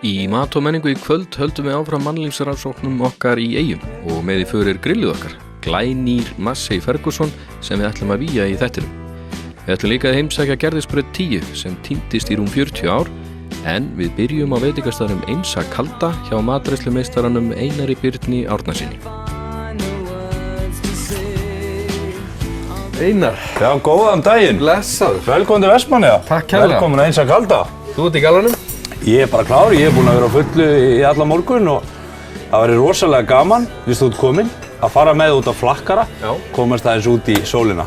Í mat og menningu í kvöld höldum við áfram mannlífsrannsóknum okkar í Eyjum og með í för grillið okkar, glænýr Massey Ferguson sem við ætlum að vígja í þættinum. Við ætlum líka að heimsækja Gerðisbraut 10 sem týndist í rúm 40 ár, en við byrjum á veitingastaðnum Einsa kalda hjá matreiðslumeistaranum Einari Birni Árnasyni. Einar. Já, góðan daginn. Blessaður. Velkomin til Vestmannaeyja. Takk kærlega. Velkomin að Einsa kalda. Þú ert í gallanum? Ég er bara klár, ég er búinn að vera á fullu í alla morgun og það væri rosalega gaman, viðst þú ert kominn, að fara með út á flakkara, Já. komast aðeins út í sólina.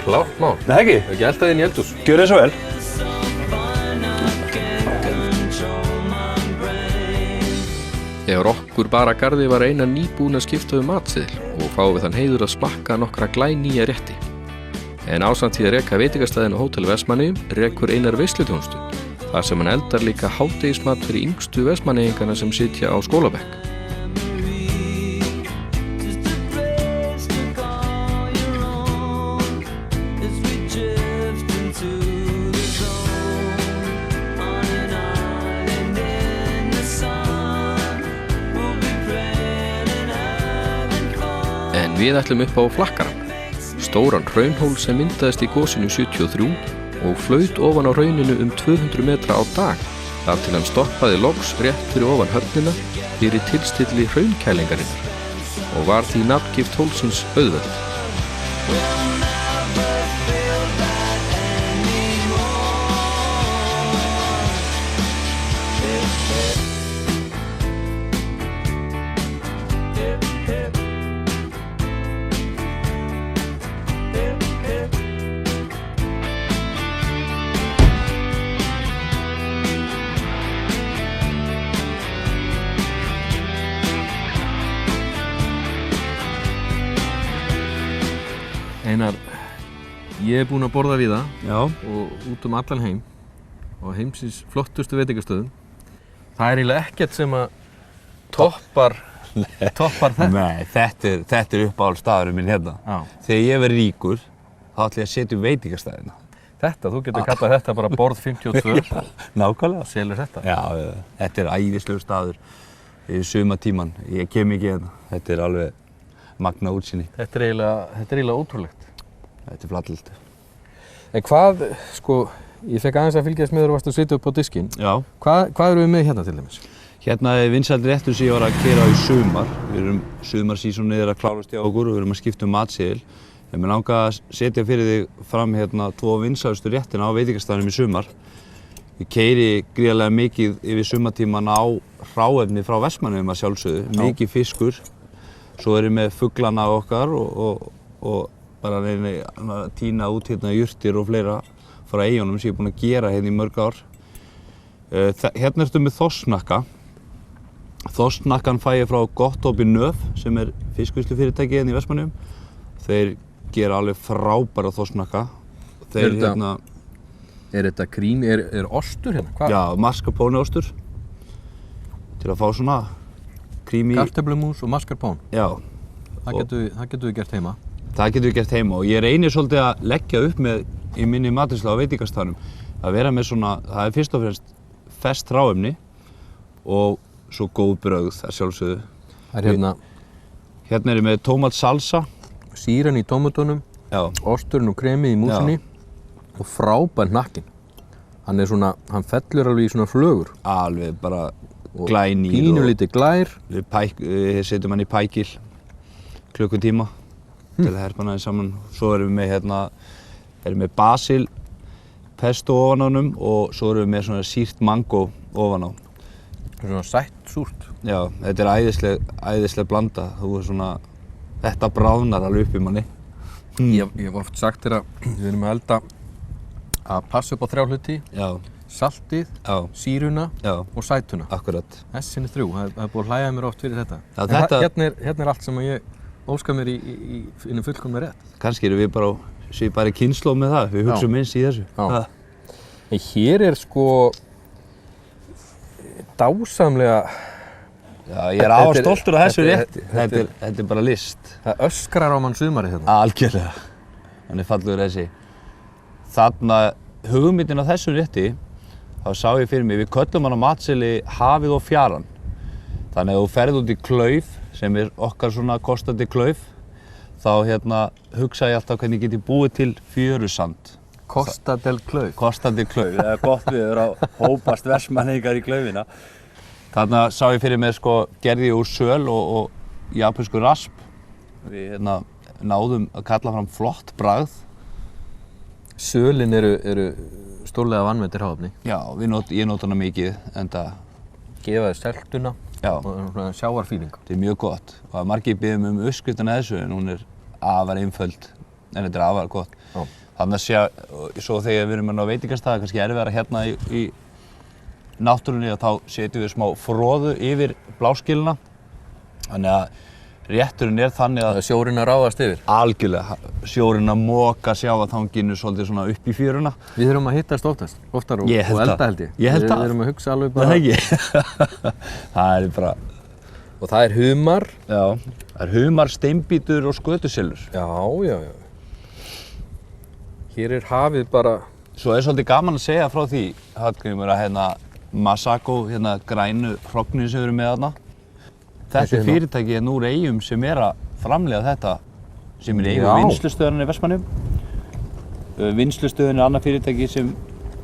Klárt mál. Nei, ekki? Ekki eldaði inn í eldhús. Gjörðu svo vel. Þegar okkur bara garði var Einar nýbúinn að skipta matseðil og fáum við þann heiður að smakka nokkra glænýja rétti. En ásamt því að reka veitingastaðinn á Hótel Vestmannaeyjum rekur Einar veisluþjónustu, þar sem hann eldar líka hádegismat fyrir yngstu vestmannaeyingana sem sitja á skólabekk. En við ætlum upp á Flakkarann, stóran hraunhól sem myndaðist í gosinu 73 og flaut ofan á hrauninu 200 metra á dag, þar til hann stoppaði loks rétt fyrir ofan höfnina fyrir tilstilli hraunkælingarinnar og var því nafngift hólsins Auðveld. Einar, ég er búinn að borða víða Já. og út allan heim og heimsins flottustu veitingastöðum. Það er eiginlega ekkert sem að toppar þetta. Nei, þetta er uppáhaldsstaðurinn minn hérna. Já. Þegar ég verð ríkur, þá ætla ég að setja upp veitingastæðina. Þú getur kallað þetta bara borð 52. Nákvæmlega. Selur þetta. Já, þetta er æðislegur staður í sumartíman. Ég kem ekki hérna. Þetta er alveg magna útsýni. Þetta er eiginlega ótrúlegt. Þetta er flattilt. En hvað, ég fekk aðeins að fylgjast með þegar þú varst að sitja upp á diskinn. Já. Hvað erum við með hérna til dæmis? Hérna er vinsæll réttur sem ég var að keyra á í sumar. Við erum sumarsísonið að klárast hjá okkur og við erum að skipta matseðil. En mér langar að setja fyrir þig fram hérna 2 vinsælustu réttina á veitingastaðnum í sumar. Ég keyri gríðarlega mikið yfir sumartíman á hráefni frá Vestmannaeyjum að sjálfsögðu. Mikið fiskur. Svo er ég með fuglana okkar og bara reyni að tína út hérna jurtir og fleira frá eyjunum sem ég er búinn að gera hérna í mörg ár. Hérna ertu með þorsnakka. Þorsnakkan fæ ég frá Gotthópi Nöf sem er fiskvinnslufyrirtæki hérna í Vestmannaeyjum. Þeir gera alveg frábæra þorsnakka. Er þetta krím, er ostur hérna? Hvað? Já, mascarpone-ostur. Til að fá svona krím í... Kartöflumús og mascarpone? Já. Það getum við gert heima. Það getum við gert heima og ég reynir svolítið að leggja upp með í minni matreiðslu á veitingastaðnum að vera með svona, það er fyrst og fremst ferskt hráefni og svo góð brauð að sjálfsögðu. Það er hérna... Hérna er ég með tómatsalsa. Sýran í tómatunum, osturinn og kremið í músinni og frábær hnakkinn. Hann fellur alveg í svona flögur. Alveg bara glænýr. Pínulítið glær. Við setjum hann í pækil klukkutíma til að herpa hann aðeins saman. Svo erum við með basil pesto ofan á honum og svo erum við með svona sýrt mango ofan á. Svona sætt súrt. Já, þetta er æðisleg blanda. Þetta bráðnar alveg upp í manni. Ég hef oft sagt þér að við erum að elda að passa upp á 3 hluti. Já. Saltið, sýruna og sætuna. Akkurat. Þessin er 3. Það er búið að hlæja mér oft fyrir þetta. Já, hérna er allt sem ég óska mér í fullkomlega rétt. Kannski erum við bara svipari kynslóð með það. Við hugsum eins í þessu. Já. En hér er dásamlega... Já, ég er afar stoltur af þessu rétti. Þetta er bara list. Það öskrar á mann sumarið hérna. Algjörlega. Hann er fallegur þessi. Þarna hugmyndin af þessu rétti, þá sá ég fyrir mig, við köllum hana matseðli hafið og fjaran. Þannig að þú ferð út í klauf, sem okkar svona kostandi klauf, þá hugsa ég alltaf hvernig get ég búið til fjörusand. Costa del Klauf. Kostandi klauf, það gott viður að hópast Vestmanningar í klaufina. Þarna sá ég fyrir mig gerði ég úr söl og japansku rasp. Við náðum að kalla fram flott bragð. Sölin eru stórlega vanmetir hráefni. Já, ég nota hana mikið, enda Gefa þér seltuna já, og sjávarfíling. þetta mjög gott. Og margir biðja uppskriftina þessu, en hún afar einföld, en þetta afar gott. Já. Þannig að svo þegar við erum á veitingastað, kannski erfiðara í náttúrunni, þá setjum við smá froðu yfir bláskilina. Þannig að rétturinn þannig að Sjórinn að ráðast yfir. algjörlega sjórinn að moka sjávarþanginu svolítið svona upp í fjöruna. Við þurfum að hittast oftar og Ég held elda það. held ég. Ég held það. Við þurfum að hugsa alveg Það bara. ekki. Það bara, Og það humar. já, það humar, steinbítur og skötuselur. Já. Hér hafið bara. Svo svolítið gaman að segja frá því, Hallgrímur, að Masako, grænu hrognin sem við erum með þarna. Þetta er fyrirtæki úr Eyjum sem að framleiða þetta, sem í eigu vinnslustöðinni í Vestmannaeyjum. Vinnslustöðin annað fyrirtæki sem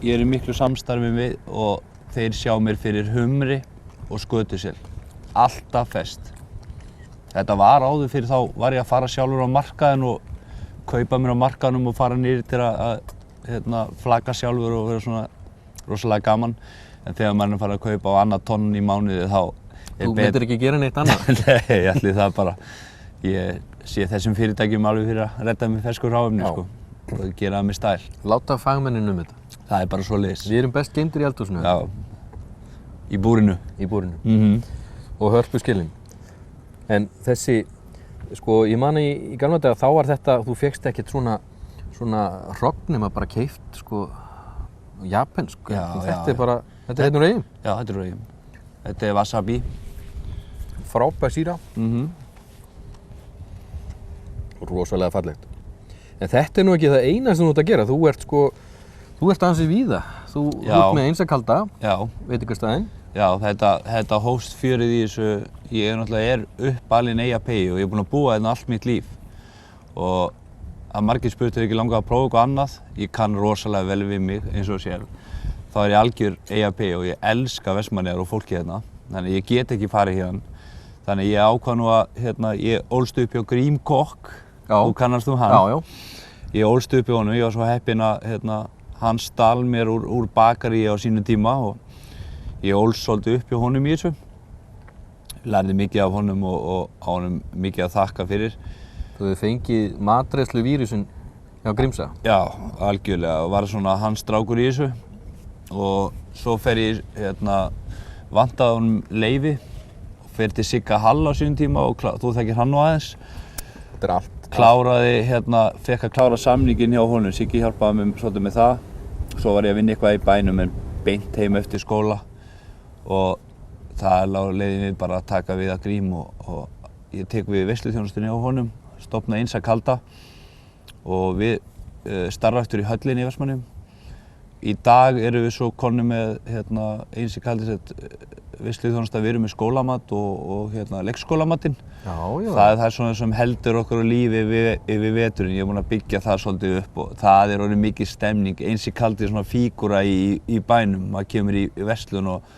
ég í miklu samstarfi við og þeir sjá mér fyrir humri og skötusel. Alltaf fest. Þetta var áður fyrir þá var ég að fara sjálfur á markaðinn og kaupa mér á markaðnum og fara niður til að flagga sjálfur og vera svona rosalega gaman. En þegar maður fara að kaupa á annað tonn í mánuði þá Þú myndir ekki gera neitt annað? Nei, ég ætli það bara. Ég sé þessum fyrirtækjum alveg fyrir að redda mér fersku hráefni og gera það með stæl. Láta fagmennin þetta. Það bara svoleiðis. Við erum best geymdir í eldhúsinu. Já, í búrinu. Í búrinu. Mhm. Og hörpuskilin. En þessi, ég man í gamla daga, þá var þetta, þú fékkst ekkert svona hrogn nema bara keypt, japansk. Já, Þetta bara, þetta er úr Eyjum. Já, þetta er úr Eyjum. Þetta er wasabi. Frábær sýra. Rosalega fallegt. En þetta er nú ekki það eina sem þú ert að gera. Þú ert ansið víða. Þú ert með einsakalda, veitingastæðin. Já, þetta hófst fjörið í þessu, ég náttúrulega uppalinn Eyjapeyju og ég búinn að búa hérna allt mitt líf. Og að margir spurtu ekki langað að prófa eitthvað annað. Ég kann rosalega vel við mig eins og sér. Þá ég algjör Eyjapeyju og ég elska Vestmannaeyjar og fólkið hérna. Þannig ég get ekki farið hérna. Þannig ég ákvað nú að, ég ólst upp hjá Grím kokk. Þú kannast hann? Já. Ég ólst upp hjá honum, ég var svo heppinn að hann stal mér úr bakaríi á sínum tíma og ég ólst svolítið upp hjá honum í þessu. Lærði mikið af honum og á honum mikið að þakka fyrir. Þú hefði fengið matreiðsluvírusinn hjá Grímsa? Já, algjörlega og var svona hans strákur í þessu. Og svo fer ég, vantaði honum leyfi og fer til Sigga Hall á sínum tíma og þú þekkir hann nú aðeins. Þetta er allt. Kláraði, fekk að klára samninginn hjá honum, Siggi hjálpaði mér svolítið með það. Svo var ég að vinna eitthvað í bænum en beint heim eftir skóla og það leiði mig bara að taka við að Grím og ég tek við veisluþjónustunni hjá honum, stofna einsakalda og við starfræktur í höllinni í Vestmannaeyjum. Í dag erum við svo konum með einsakaldi veisluþjónusta, við erum með skólamat og leikskólamatinn. Já. Það er svona sem heldur okkur á lífi yfir veturinn. Ég er búinn að byggja það svolítið upp og það er orðið mikið stemning. Einsakaldi er svona fígúra í bænum. Maður kemur í verslun og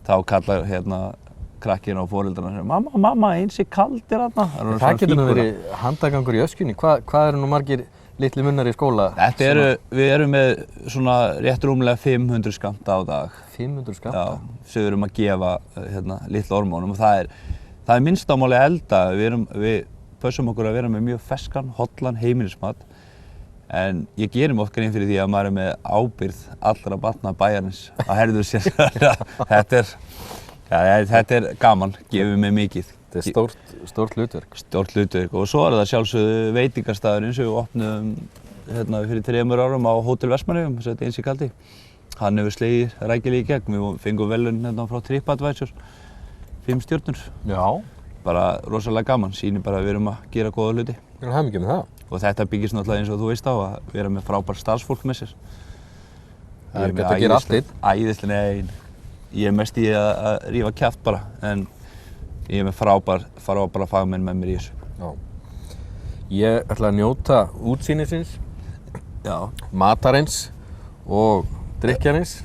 þá kallar krakkinn á foreldrarna og segir mamma, einsakaldi er þarna. Það getur nú verið handagangur í öskjunni. Hvað eru nú margir litli munnar í skóla? Við erum með svona rétt rúmlega 500 skammta á dag. 500 skammta? Já, sem við erum að gefa litlu ormónum og það er minnstamáli að elda. Við pössum okkur að vera með mjög ferskan, hollan heimilismat. En ég gerir mig oft grein fyrir því að maður er með ábyrgð allra barna bæjarins að herðu sér. Þetta er gaman, gefur mig mikið. Þetta er stórt hlutverk. Stórt hlutverk og svo er það sjálfsögðu veitingastaðurinn sem við opnuðum fyrir 3 árum á Hótel Vestmannaeyjum, þetta einsakaldi. Hann hefur slegið rækilega í gegn. Við fengum verðlaun frá TripAdvisor, 5 stjörnur. Já. Bara rosalega gaman, sýnir bara að við erum að gera góða hluti. Við erum hamingju með það. Og þetta byggist náttúrulega eins og þú veist á að vera með frábært starfsfólk með sér. Það er ekki hægt að gera allt einn. Æðislega, nei. Ég er mest í að rífa kjaft bara, en ég er með frábæra fagmenn með mér í þessu. Já. Ég ætla að njóta útsýnisins, Já. matarins og drykkjarins.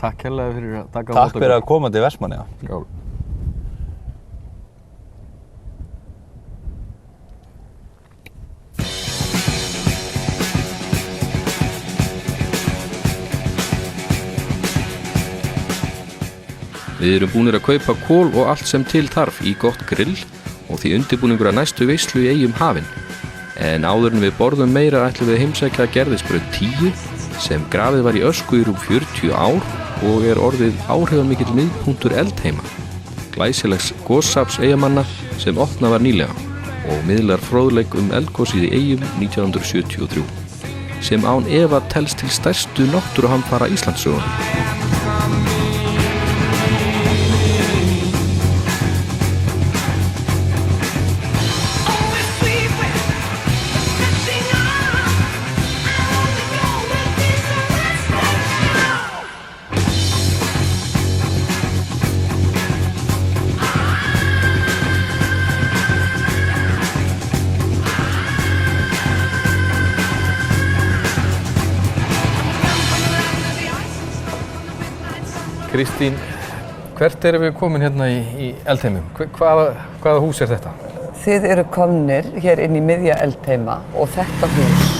Takk hérlega fyrir að taka á móti Takk fyrir að koma til Vestmannaeyja. Já. Við erum búnir að kaupa kol og allt sem til þarf í gott grill og því undirbúningur að næstu veislu í Eyjum hafinn. En áður en við borðum meira ætlum við að heimsækja Gerðisbraut 10 sem grafið var í ösku í rúm 40 ár og er orðið áhrifamikill miðpunktur eldheima. Glæsilegs gossafs Eyjamanna sem opnað var nýlega og miðlar fróðleik eldgosið í Eyjum 1973 sem án efa telst til stærstu náttúruhamfara Íslandssögunnar. Kristín, hvert erum við komin hérna í eldheimum? Hvaða hús er þetta? Þið eru komnir hér inn í miðja eldheima og þetta hús,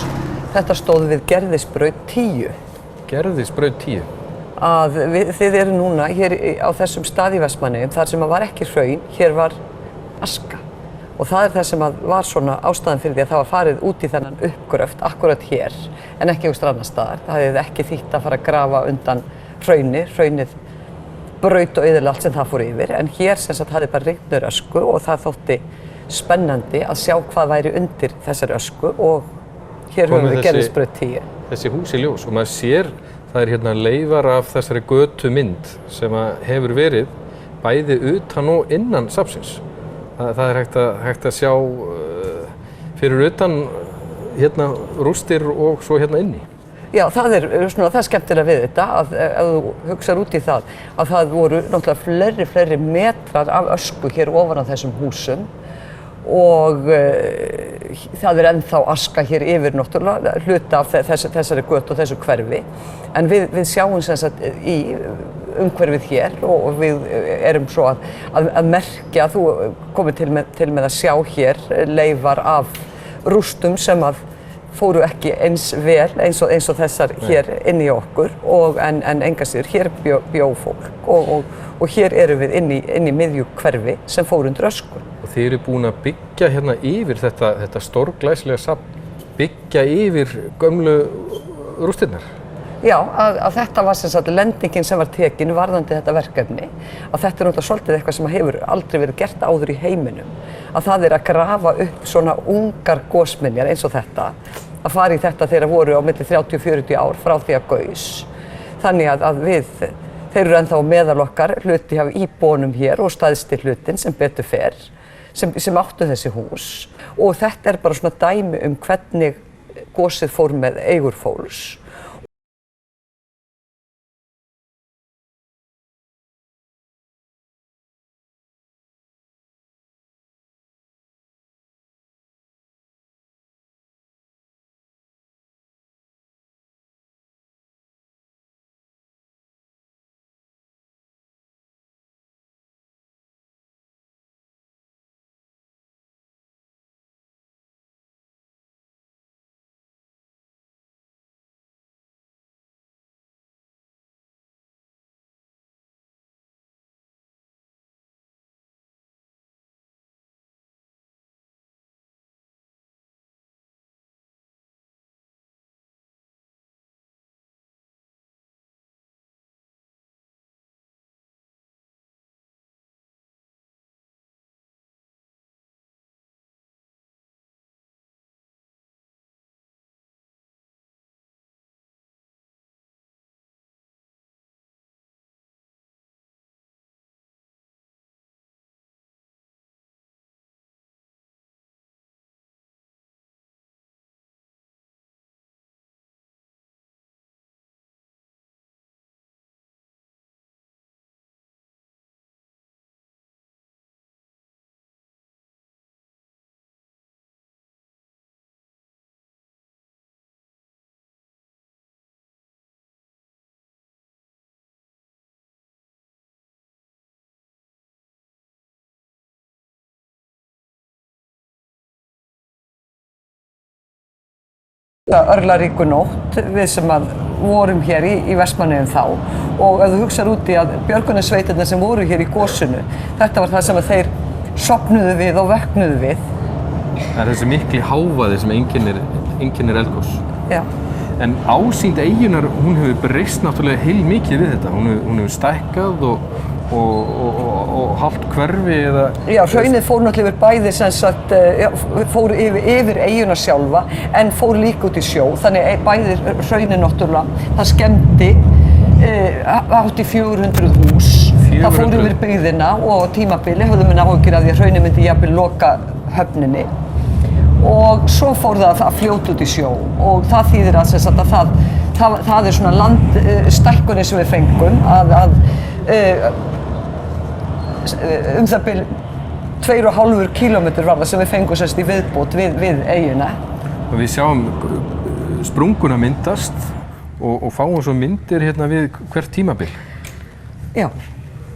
þetta stóð við Gerðisbraut 10. Gerðisbraut 10? Þið eru núna hér á þessum stað í Vestmannaeyjum, þar sem var ekki hraun, hér var aska. Og það er það sem var svona ástæðan fyrir því að það var farið út í þennan uppgröft akkurat hér, en ekki einhvers annars staðar. Það hefði ekki þýtt að fara að grafa undan hrauni, hraunið braut og eyðilega allt sem það fór yfir, en hér sem sagt hafði bara rignt niður ösku og það þótti spennandi að sjá hvað væri undir þessari ösku og hér höfum við Gerðisbraut 10. Þessi hús í ljós og maður sér það er hérna leifar af þessari götumynd sem hefur verið bæði utan og innan safnsins. Það er hægt að sjá fyrir utan hérna rústir og svo hérna inni. Já, það er skemmtilega við þetta að ef þú hugsar út í það að það voru náttúrulega fleiri metrar af ösku hér ofan á þessum húsum og það er ennþá aska hér yfir náttúrulega hluta af þessari götu og þessu hverfi en við sjáum sem sagt í umhverfið hér og við erum svo að merkja, þú komið til með að sjá hér leifar af rústum sem að fóru ekki eins vel eins og þessar hér inn í okkur en enga síður, hér bjó fólk og hér erum við inn í miðju hverfi sem fór undir ösku. Og þið eru búin að byggja hérna yfir þetta stórglæsilega safn, byggja yfir gömlu rústirnar? Já, að þetta var sem sagt lendingin sem var tekin varðandi þetta verkefni, að þetta er náttúrulega svolítið eitthvað sem hefur aldrei verið gert áður í heiminum, að það er að grafa upp svona ungar gosminjar eins og þetta, að fara í þetta þegar voru á milli 30-40 ár frá því að gaus. Þannig að þeir eru ennþá meðal okkar hluti af íbúunum hér og stærsti hlutinn sem betur fer, sem áttu þessi hús og þetta er bara svona dæmi hvernig gosið fór með eigur fólks. Örlaríku nótt við sem að vorum hér í Vestmannaeyjum þá og ef þú hugsar út í að björgunarsveitirnar sem voru hér í gosinu, þetta var það sem að þeir sofnuðu við og vöknuðu við. Það er þessi mikli hávaði sem einkennir eldgos. Já. En ásýnd eyjunnar, hún hefur breyst náttúrulega heilmikið við þetta. Hún hefur stækkað og hálft hverfi eða... Já, hraunið fór náttúrulega yfir bæði sem sagt, fór yfir eyjuna sjálfa en fór líka út í sjó. Þannig bæði hraunið náttúrulega, það skemmdi hátt í 400 hús. 400? Það fór yfir byggðina og á tímabili höfðum við áhyggjur af því að hraunið myndi jafnvel loka höfninni. Og svo fór það að fljóta út í sjó og það þýðir að það er svona landstækkunin sem við fengum að það bil 2,5 kílómetrar var það sem við fengum í viðbót við eyjuna. Og við sjáum sprunguna myndast og fáum svo myndir hérna við hvert tímabil. Já,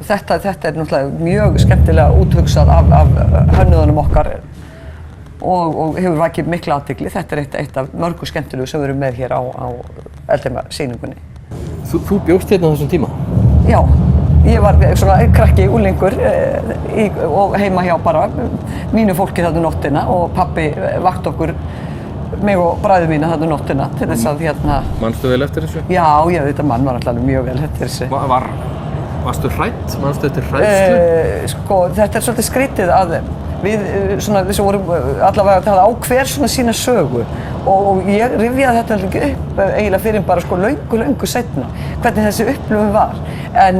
þetta er náttúrulega mjög skemmtilega úthugsað af hönnuðunum okkar og hefur vakið mikla athygli. Þetta er eitt af mörgu skemmtilegu sem við erum með hér á Eldheima-sýningunni. Þú bjóst hérna á þessum tíma? Já, ég var svona krakki, unglingur og heima hjá bara mínu fólki þarna nóttina og pabbi vakti okkur, mig og bræður mína þarna nóttina til þess að hérna... Manstu vel eftir þessu? Já, þetta mann var alltaf mjög vel eftir þessu. Varstu hrædd? Manstu eftir hræðslu? Sko, þetta er svolítið skrítið að við sem vorum allavega að tala á hver svona sína sögu og ég rifjaði þetta ekki upp eiginlega fyrir bara sko löngu seinna hvernig þessi upplifun var en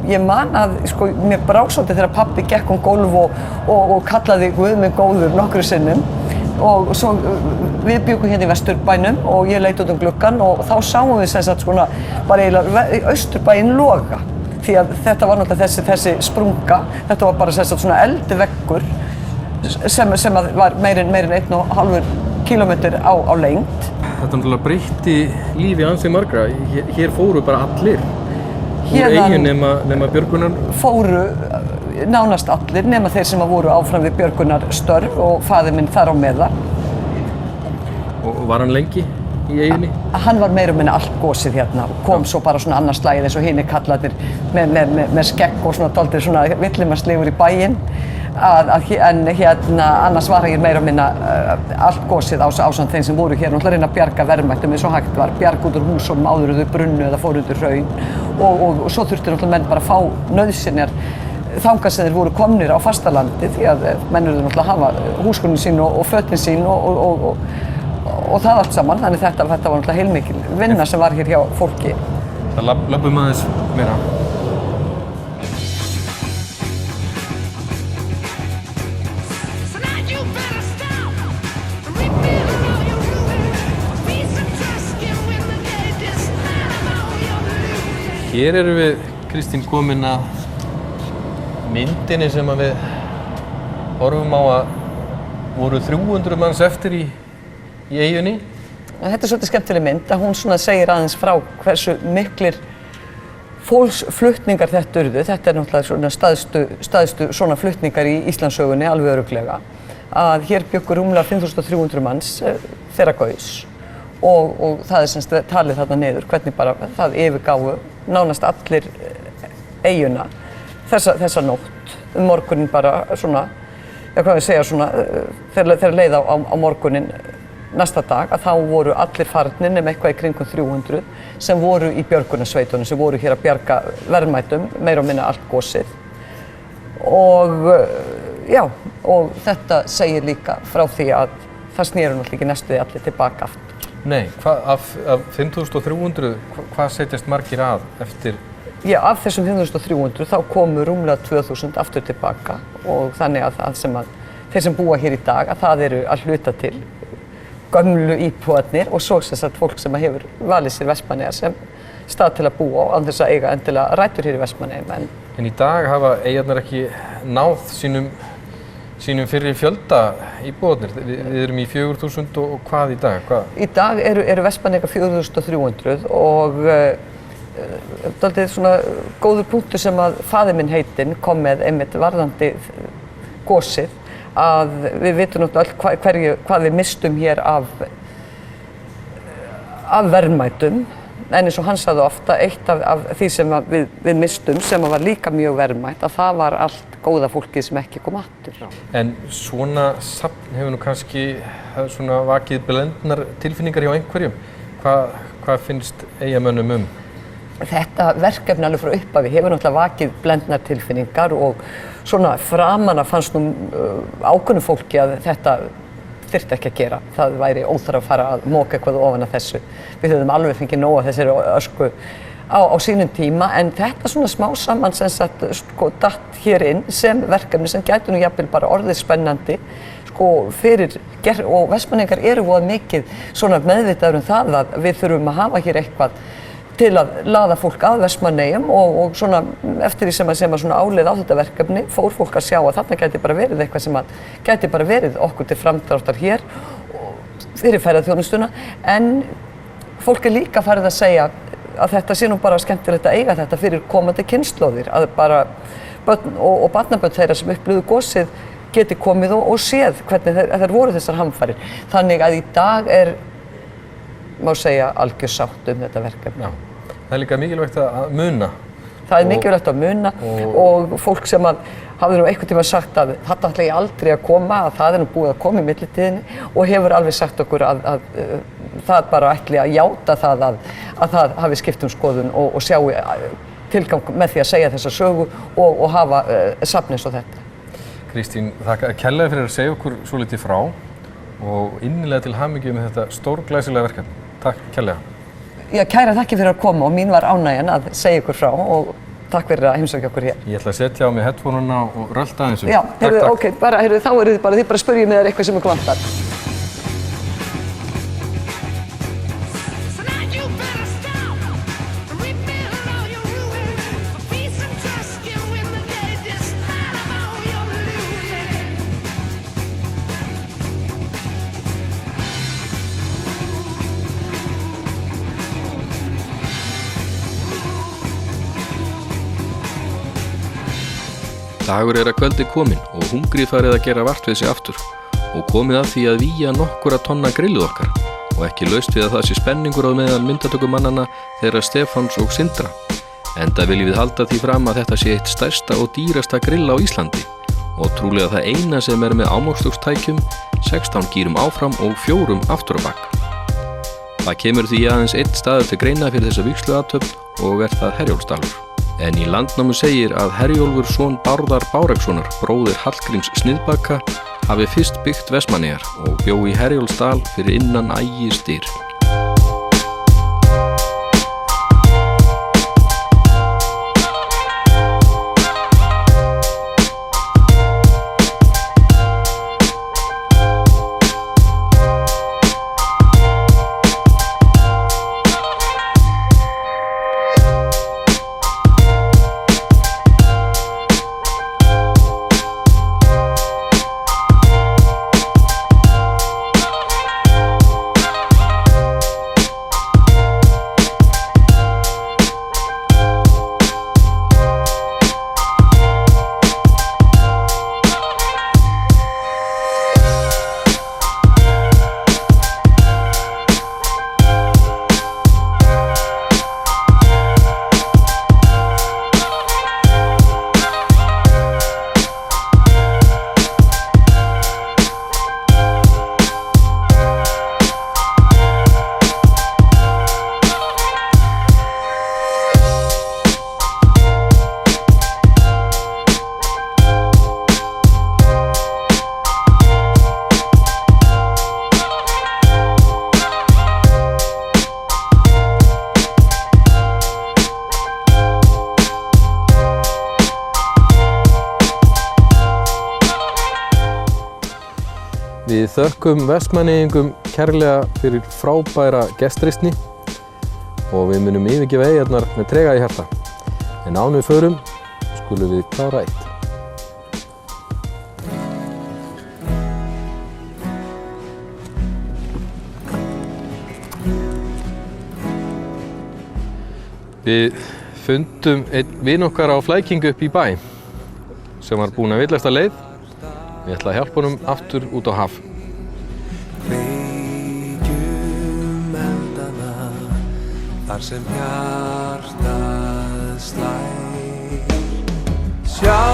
ég man að sko mér brá svolítið þegar pabbi gekk gólf og kallaði Guð minn góður nokkru sinnum og svo við bjuggum hérna í Vesturbænum og ég leit út gluggann og þá sáum við sem sagt svona bara eiginlega Austurbæinn loga því að þetta var náttúrulega þessi sprunga, þetta var bara sem sagt svona eldiveggur sem var meira en 1,5 kílómetrar á lengd. Þetta náttúrulega breytti lífi ansi margra. Hér fóru bara allir úr eyjun nema björgunar? Fóru nánast allir nema þeir sem voru áfram við björgunarstörf og faðir minn þar á meðal. Og var hann lengi í eyjunni? Hann var meira og minna allt gosið hérna og kom svo bara svona annars slagið eins og hinir kallarnir með skegg og svona dálítið svona villimarslegur í bæinn. En hérna annars var hann meira og minna allt gosið ásamt þeim sem voru hér og reyna að bjarga verðmættum eins og hægt var, bjarga út úr húsunum áður þau brunnu eða fóru undir hraun og svo þurfti náttúrulega menn bara að fá nauðsynjar þangað sem þeir voru komnir á fastalandi því að menn urðu náttúrulega að hafa húsgögnin sín og fötin sín og það allt saman, þannig þetta var náttúrulega heilmikil vinna sem var hér hjá fólki. Það löpum aðeins meira. Hér erum við, Kristín, komin að myndinni sem við horfum á að voru 300 manns eftir í eyjunni. Þetta er svolítið skemmtileg mynd að hún svona segir aðeins frá hversu miklir fólksflutningar þetta urðu. Þetta er náttúrulega svona staðstu svona flutningar í Íslandssögunni alveg örugglega. Að hér bjuggu rúmlega 5.300 manns þeirra gaus og það er semst talið þarna niður hvernig bara það yfirgáfu nánast allir eyjuna þessa nótt morgunin bara svona, hvað ég segja svona, þegar leið á morgunin næsta dag að þá voru allir farnir nema eitthvað í kringum 300 sem voru í björgunarsveitunum sem voru hér að bjarga verðmætum, meira og minna allt gosið og þetta segir líka frá því að það snéru náttúrulega ekki næstu því allir tilbaka aftur. Nei, af 5.300, hvað setjast margir að eftir? Já, af þessum 5.300 þá komu rúmlega 2.000 aftur tilbaka og þannig að þeir sem búa hér í dag að það eru að hluta til gömlu íbúarnir og svo sem sagt fólk sem hefur valið sér Vestmannaeyjar sem stað til að búa og án þess að eiga endilega rætur hér í Vestmannaeyjum. En í dag hafa eyjarnar ekki náð sínum fyrri fjölda íbúarnir. Við erum í 4.000 og hvað í dag? Í dag eru Vestmannaeyjar 4.300 og dálítið svona góður punktur sem að faðir minn heitinn kom með einmitt varðandi gosið að við vitum náttúrulega hvað við mistum hér af af verðmætum, en eins og hann sagði ofta, eitt af því sem við mistum, sem var líka mjög verðmætt, að það var allt góða fólkið sem ekki kom aftur. En svona safn hefur nú kannski svona vakið blendnar tilfinningar hjá einhverjum. Hvað finnst Eyjamönnum Þetta verkefni alveg frá upphafi hefur náttúrulega vakið blendnar tilfinningar og svona framan að fannst nú ákveðnu fólki að þetta þyrfti ekki að gera. Það væri óþarf að fara að moka eitthvað ofan af þessu. Við höfum alveg fengið nóg af þessari ösku á sínum tíma, en þetta svona smá saman sem sagt datt hér inn sem verkefni sem gæti nú jafnvel bara orðið spennandi fyrir, og Vestmannaeyingar eru voða mikið svona meðvitaður það að við þurfum að hafa hér eitthvað til að laða fólk að Vestmannaeyjum og svona eftir því sem að svona áleið á þetta verkefni fór fólk að sjá að þarna gæti bara verið eitthvað sem að gæti bara verið okkur til framdráttar hér fyrir ferðaþjónustuna, en fólk líka farið að segja að þetta sé nú bara skemmtilegt að eiga þetta fyrir komandi kynslóðir, að bara börn og barnabörn þeirra sem upplifðu gosið geti komið og séð hvernig þær voru þessar hamfarir. Þannig að í dag má segja algjör sátt þetta verkefni. Já. Það líka mikilvægt að muna. Það mikilvægt að muna og fólk sem hafði nú einhvern tíma sagt að þetta ætla ég aldrei að koma, að það nú búið að koma í millitíðinni og hefur alveg sagt okkur að það bara ætli að játa það að það hafi skipt skoðun og sjái tilgang með því að segja þessa sögu og hafa safn eins og þetta. Kristín, þakka kærlega fyrir að segja okkur svo litið frá og innilega til hamingju með þetta stórglæsilega verkefni. Takk kærlega. Já, kæra þakki fyrir að koma og mín var ánægjan að segja ykkur frá og takk fyrir að heimsækja okkur hér. Ég ætla að setja á mig headphone-una og rölda aðeins. Já, heyrðu, ok, bara, heyrðu, þá eru þið bara spyrjið með þér eitthvað sem ykkur vantar. Dagur að kvöldi kominn og hungrið farið að gera vart við sig aftur og komið að því að vígja nokkura tonna grillið okkar og ekki laust við að það sé spenningur á meðal myndatökumannanna þeirra Stefáns og Sindra. Enda viljum við halda því fram að þetta sé eitt stærsta og dýrasta grill á Íslandi og trúlega það eina sem með ámokstokstækjum, 16 gírum áfram og 4 aftur á bak. Það kemur því aðeins einn staður til greina fyrir þessa vígsluathöfn og það Herjólfsdalur. En í Landnámu segir að Herjólfur son Bárðar Bárekssonar, bróðir Hallgríms Sniðbaka, hafi fyrst byggt Vestmannaeyjar og bjó í Herjólfsdal fyrir innan Ægisdyr. Við þökkum Vestmannaeyingum kærlega fyrir frábæra gestrisni og við munum yfirgefa eyjarnar með trega í hjarta. En áður en við förum skulum við klára eitt. Við fundum einn vin okkar á flækingu upp í bæ sem var búinn að villast að leið. Við ætla að hjálpa honum aftur út á haf. Kveikjum eldana þar sem hjartað slær. Sjá